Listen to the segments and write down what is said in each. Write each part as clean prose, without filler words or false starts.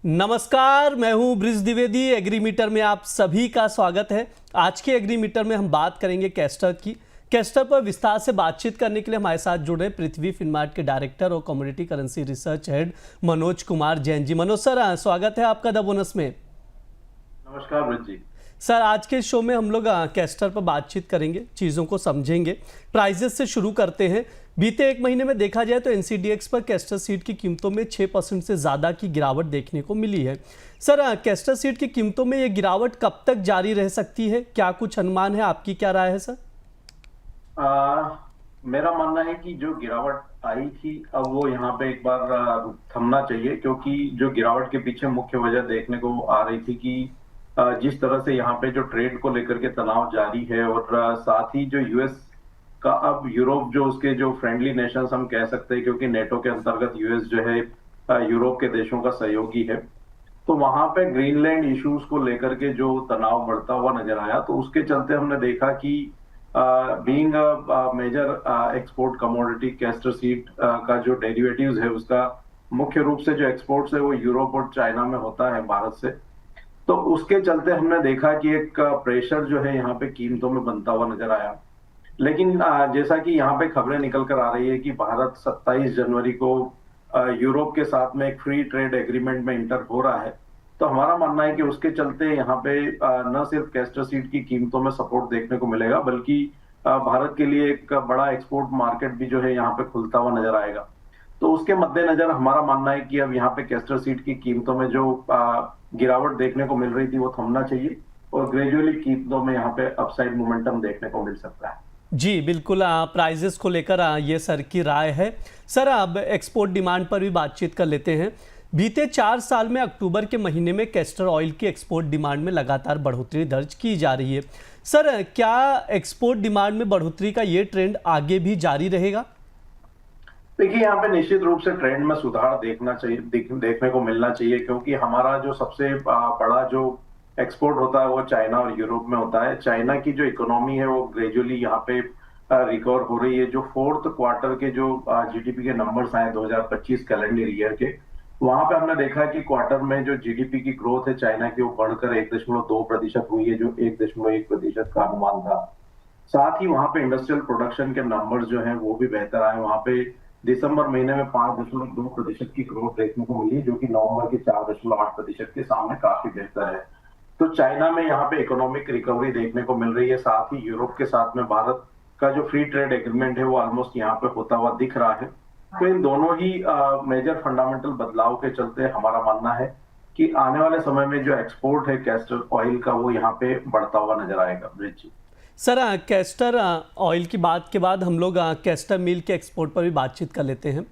नमस्कार, मैं हूं ब्रिज द्विवेदी। एग्रीमीटर में आप सभी का स्वागत है। आज के एग्रीमीटर में हम बात करेंगे कैस्टर की। कैस्टर पर विस्तार से बातचीत करने के लिए हमारे साथ जुड़े पृथ्वी फिनमार्ट के डायरेक्टर और commodity currency research head Manoj Kumar Jain ji. Manoj sir, स्वागत है आपका द बोनस में। नमस्कार ब्रिज जी। सर, आज के शो में हम लोग कैस्टर पर बातचीत करेंगे, चीज़ों को समझेंगे। प्राइजेस से शुरू करते हैं। बीते एक महीने में देखा जाए तो एनसीडीएक्स पर कैस्टर सीड की कीमतों में 6% से ज़्यादा की गिरावट देखने को मिली है। सर, कैस्टर सीड की कीमतों में ये गिरावट कब तक जारी रह सकती है? क्या कुछ अनुमान है? आपकी क्या राय है सर? मेरा मानना है कि जो गिरावट आई थी अब वो यहाँ पे एक बार थमना चाहिए, क्योंकि जो गिरावट के पीछे मुख्य वजह देखने को आ रही थी कि जिस तरह से यहाँ पे जो ट्रेड को लेकर के तनाव जारी है और साथ ही जो यूएस का अब यूरोप जो उसके जो फ्रेंडली नेशंस हम कह सकते हैं, क्योंकि नेटो के अंतर्गत यूएस जो है यूरोप के देशों का सहयोगी है, तो वहां पे ग्रीनलैंड इश्यूज को लेकर के जो तनाव बढ़ता हुआ नजर आया, तो उसके चलते हमने देखा कि being major export commodity castor seed का जो डेरिवेटिव्स है उसका मुख्य रूप से जो एक्सपोर्ट्स है वो यूरोप और चाइना में होता है भारत से। तो उसके चलते हमने देखा कि एक प्रेशर जो है यहाँ पे कीमतों में बनता हुआ नजर आया। लेकिन जैसा कि यहाँ पे खबरें निकल कर आ रही है कि भारत 27 जनवरी को यूरोप के साथ में एक फ्री ट्रेड एग्रीमेंट में इंटर हो रहा है, तो हमारा मानना है कि उसके चलते यहाँ पे न सिर्फ कैस्टर सीड की कीमतों में सपोर्ट देखने को मिलेगा, बल्कि भारत के लिए एक बड़ा एक्सपोर्ट मार्केट भी जो है यहाँ पे खुलता हुआ नजर आएगा। तो उसके मद्देनजर हमारा मानना है कि अब यहाँ पे कैस्टर सीड की कीमतों में जो गिरावट देखने को मिल रही थी वो थमना चाहिए और ग्रेजुअली कीमतों में यहाँ पे अपसाइड मोमेंटम देखने को मिल सकता है। जी बिल्कुल, प्राइजेस को लेकर ये सर की राय है। सर, अब एक्सपोर्ट डिमांड पर भी बातचीत कर लेते हैं। बीते 4 साल में अक्टूबर के महीने में कैस्टर ऑयल की एक्सपोर्ट डिमांड में लगातार बढ़ोतरी दर्ज की जा रही है। सर, क्या एक्सपोर्ट डिमांड में बढ़ोतरी का ये ट्रेंड आगे भी जारी रहेगा? देखिए, यहाँ पे निश्चित रूप से ट्रेंड में सुधार देखना चाहिए, देखने को मिलना चाहिए, क्योंकि हमारा जो सबसे बड़ा जो एक्सपोर्ट होता है वो चाइना और यूरोप में होता है। चाइना की जो इकोनॉमी है वो ग्रेजुअली यहाँ पे रिकवर हो रही है। जो फोर्थ क्वार्टर के जो जीडीपी के नंबर्स आए 2025 कैलेंडर ईयर के, वहां पे हमने देखा कि क्वार्टर में जो जीडीपी की ग्रोथ है चाइना की वो बढ़कर 1.2% हुई है, जो 1.1% का अनुमान था। साथ ही वहां पे इंडस्ट्रियल प्रोडक्शन के नंबर्स जो हैं वो भी बेहतर आए। वहां पे दिसंबर महीने में 5.2% की ग्रोथ देखने को मिली, जो कि नवंबर के 4.8% के सामने काफी बेहतर है। तो चाइना में यहाँ पे इकोनॉमिक रिकवरी देखने को मिल रही है। साथ ही यूरोप के साथ में भारत का जो फ्री ट्रेड एग्रीमेंट है वो ऑलमोस्ट यहाँ पे होता हुआ दिख रहा है। तो इन दोनों ही मेजर फंडामेंटल बदलाव के चलते हमारा मानना है कि आने वाले समय में जो एक्सपोर्ट है कैस्टर ऑयल का वो यहाँ पे बढ़ता हुआ नजर आएगा। ब्रिज जी। सर, कैस्टर ऑयल की बात के बाद हम लोग कैस्टर मिल के एक्सपोर्ट पर भी बातचीत कर लेते हैं।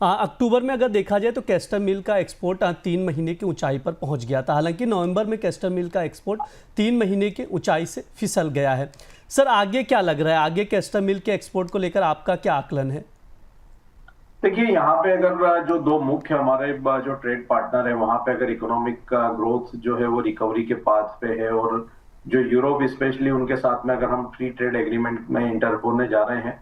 अक्टूबर में अगर देखा जाए तो कैस्टर मिल का एक्सपोर्ट 3 महीने की ऊंचाई पर पहुंच गया था। हालांकि नवंबर में कैस्टर मिल का एक्सपोर्ट 3 महीने की ऊंचाई से फिसल गया है। सर, आगे क्या लग रहा है? आगे कैस्टर मिल के एक्सपोर्ट को लेकर आपका क्या आकलन है? देखिए, यहाँ पे अगर जो दो मुख्य हमारे जो ट्रेड पार्टनर है वहां पे अगर इकोनॉमिक ग्रोथ जो है वो रिकवरी के पाथ पे है और जो यूरोप स्पेशली उनके साथ में अगर हम फ्री ट्रेड एग्रीमेंट में इंटर होने जा रहे हैं,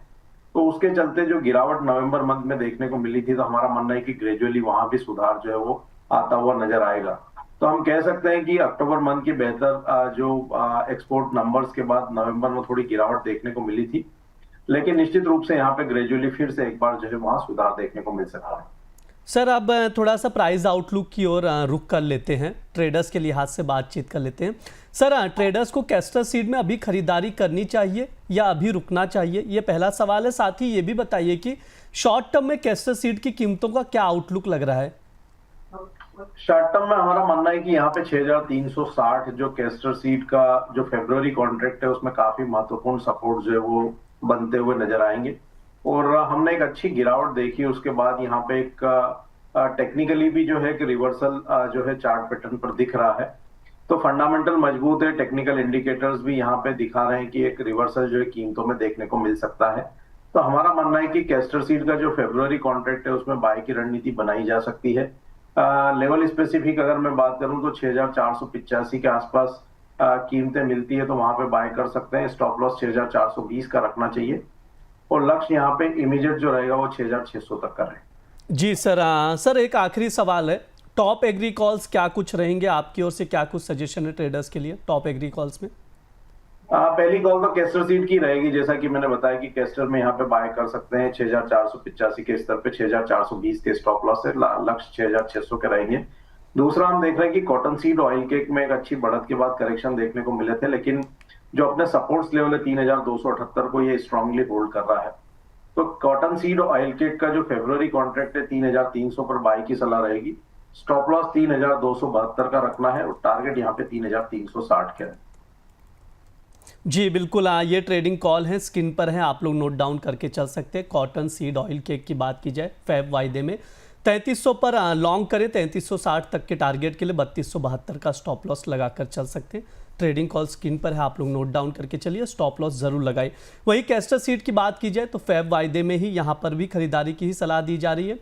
तो उसके चलते जो गिरावट नवंबर मंथ में देखने को मिली थी, तो हमारा मानना है कि ग्रेजुअली वहां भी सुधार जो है वो आता हुआ नजर आएगा। तो हम कह सकते हैं कि अक्टूबर मंथ की बेहतर जो एक्सपोर्ट नंबर्स के बाद नवंबर में थोड़ी गिरावट देखने को मिली थी, लेकिन निश्चित रूप से यहाँ पे ग्रेजुअली फिर से एक बार जो है वहां सुधार देखने को मिल सकता है। सर, अब थोड़ा सा प्राइस आउटलुक की ओर रुख कर लेते हैं, ट्रेडर्स के लिहाज से बातचीत कर लेते हैं। सर, ट्रेडर्स को कैस्टर सीड में अभी खरीदारी करनी चाहिए या अभी रुकना चाहिए? ये पहला सवाल है। साथ ही ये भी बताइए कि शॉर्ट टर्म में कैस्टर सीड की कीमतों का क्या आउटलुक लग रहा है? शॉर्ट टर्म में हमारा मानना है कि यहाँ पे 6360 जो कैस्टर सीड का जो फरवरी कॉन्ट्रैक्ट है उसमें काफी महत्वपूर्ण सपोर्ट जो है वो बनते हुए नजर आएंगे। और हमने एक अच्छी गिरावट देखी, उसके बाद यहाँ पे एक टेक्निकली भी जो है कि रिवर्सल जो है चार्ट पैटर्न पर दिख रहा है। तो फंडामेंटल मजबूत है, टेक्निकल इंडिकेटर्स भी यहाँ पे दिखा रहे हैं कि एक रिवर्सल जो है कीमतों में देखने को मिल सकता है। तो हमारा मानना है कि कैस्टर सीड का जो फरवरी कॉन्ट्रैक्ट है उसमें बाय की रणनीति बनाई जा सकती है। लेवल स्पेसिफिक अगर मैं बात करूं तो 6485 के आसपास कीमतें मिलती है, तो वहां पे बाय कर सकते हैं। स्टॉप लॉस 6420 का रखना चाहिए और लक्ष्य यहाँ पे इमीडिएट जो रहेगा वो 6600 तक का रहेगा। जी सर, सर एक आखिरी सवाल है। टॉप एग्री कॉल्स क्या कुछ रहेंगे आपकी ओर से, क्या कुछ सजेशन है ट्रेडर्स के लिए टॉप एग्री कॉल्स में? पहली कॉल तो कैस्टर सीड की रहेगी, जैसा कि मैंने बताया कि कैस्टर में यहाँ पे बाय कर सकते हैं 6485 के स्तर पे, 6420 के स्टॉप लॉस है, लक्ष्य 6600 के रहेंगे। दूसरा हम देख रहे हैं कि कॉटन सीड ऑयल केक में एक अच्छी बढ़त के बाद करेक्शन देखने को मिले थे, लेकिन जो अपने सपोर्ट्स लेवल है 3278 को ये स्ट्रांगली होल्ड कर रहा है। तो कॉटन सीड ऑयल केक का जो फरवरी कॉन्ट्रैक्ट है 3300 पर बाय की सलाह रहेगी। स्टॉप लॉस 3272 का रखना है और टारगेट यहाँ पे 3360 के है। जी बिल्कुल, ये ट्रेडिंग कॉल है, स्क्रीन पर है, आप लोग नोट डाउन करके चल सकते हैं। कॉटन सीड ऑयल केक की बात की जाए फैब वायदे में 3300 पर लॉन्ग करें, 3360 तक के टारगेट के लिए 3272 का स्टॉप लॉस लगाकर चल सकते हैं। ट्रेडिंग कॉल स्क्रीन पर है, आप लोग नोट डाउन करके चलिए, स्टॉप लॉस जरूर लगाए। वही कैस्टर सीड की बात की जाए तो फैब वायदे में ही यहाँ पर भी खरीदारी की ही सलाह दी जा रही है।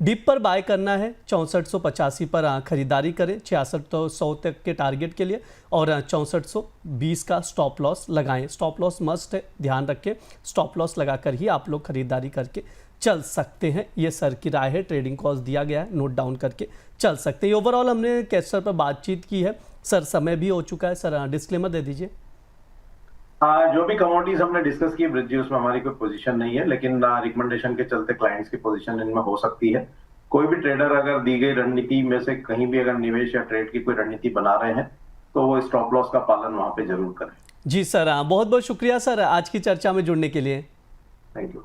डिप पर बाय करना है, 6485 पर खरीदारी करें 6600 तक के टारगेट के लिए और 6420 का स्टॉप लॉस लगाएं। स्टॉप लॉस मस्ट है, ध्यान रखें, स्टॉप लॉस लगाकर ही आप लोग खरीदारी करके चल सकते हैं। ये सर की राय है, ट्रेडिंग कॉल्स दिया गया है, नोट डाउन करके चल सकते हैं। ओवरऑल हमने कैस्टर पर बातचीत की है सर, समय भी हो चुका है सर, डिस्क्लेमर दे दीजिए। जो भी कमोडिटीज हमने डिस्कस की ब्रिज उसमें हमारी कोई पोजीशन नहीं है, लेकिन रिकमेंडेशन के चलते क्लाइंट्स की पोजीशन इनमें हो सकती है। कोई भी ट्रेडर अगर दी गई रणनीति में से कहीं भी अगर निवेश या ट्रेड की कोई रणनीति बना रहे हैं तो वो स्टॉप लॉस का पालन वहां पे जरूर करें। जी सर, बहुत बहुत शुक्रिया सर आज की चर्चा में जुड़ने के लिए। Thank you.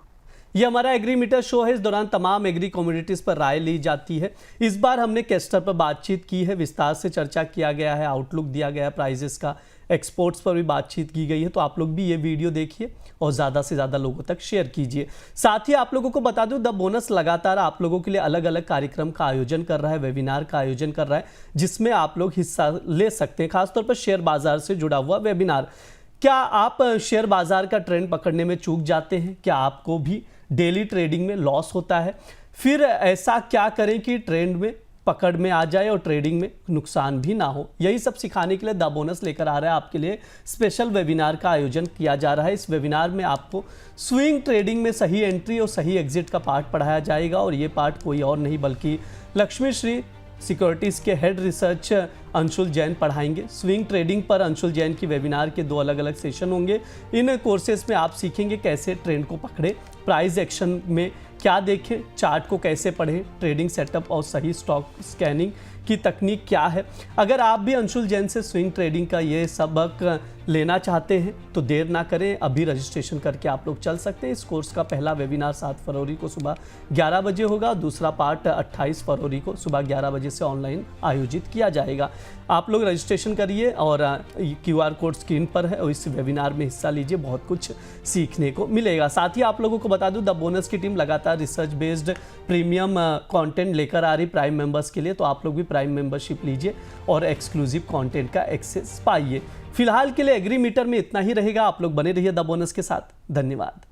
ये हमारा एग्री मीटर शो है, इस दौरान तमाम एग्री कमोडिटीज़ पर राय ली जाती है। इस बार हमने कैस्टर पर बातचीत की है, विस्तार से चर्चा किया गया है, आउटलुक दिया गया है प्राइजेस का, एक्सपोर्ट्स पर भी बातचीत की गई है। तो आप लोग भी ये वीडियो देखिए और ज़्यादा से ज़्यादा लोगों तक शेयर कीजिए। साथ ही आप लोगों को बता दूं, द बोनस लगातार आप लोगों के लिए अलग अलग कार्यक्रम का आयोजन कर रहा है, वेबिनार का आयोजन कर रहा है, जिसमें आप लोग हिस्सा ले सकते हैं। खासतौर पर शेयर बाजार से जुड़ा हुआ वेबिनार। क्या आप शेयर बाजार का ट्रेंड पकड़ने में चूक जाते हैं? क्या आपको भी डेली ट्रेडिंग में लॉस होता है? फिर ऐसा क्या करें कि ट्रेंड में पकड़ में आ जाए और ट्रेडिंग में नुकसान भी ना हो? यही सब सिखाने के लिए द बोनस लेकर आ रहा है आपके लिए स्पेशल वेबिनार का आयोजन किया जा रहा है। इस वेबिनार में आपको स्विंग ट्रेडिंग में सही एंट्री और सही एग्जिट का पार्ट पढ़ाया जाएगा और ये पार्ट कोई और नहीं बल्कि लक्ष्मी श्री सिक्योरिटीज़ के हेड रिसर्च अंशुल जैन पढ़ाएंगे। स्विंग ट्रेडिंग पर अंशुल जैन की वेबिनार के 2 अलग अलग सेशन होंगे। इन कोर्सेज में आप सीखेंगे कैसे ट्रेंड को पकड़े, प्राइस एक्शन में क्या देखें, चार्ट को कैसे पढ़ें, ट्रेडिंग सेटअप और सही स्टॉक स्कैनिंग की तकनीक क्या है। अगर आप भी अंशुल जैन से स्विंग ट्रेडिंग का ये सबक लेना चाहते हैं तो देर ना करें, अभी रजिस्ट्रेशन करके आप लोग चल सकते हैं। इस कोर्स का पहला वेबिनार 7 फरवरी को सुबह 11 बजे होगा, दूसरा पार्ट 28 फरवरी को सुबह 11 बजे से ऑनलाइन आयोजित किया जाएगा। आप लोग रजिस्ट्रेशन करिए और QR कोड स्क्रीन पर है और इस वेबिनार में हिस्सा लीजिए, बहुत कुछ सीखने को मिलेगा। साथ ही आप लोगों को बता दूं, द बोनस की टीम लगातार रिसर्च बेस्ड प्रीमियम कंटेंट लेकर आ रही प्राइम मेंबर्स के लिए, तो आप लोग भी प्राइम मेंबरशिप लीजिए और एक्सक्लूसिव कंटेंट का एक्सेस पाइए। फिलहाल के लिए एग्री मीटर में इतना ही रहेगा। आप लोग बने रहिए द बोनस के साथ। धन्यवाद।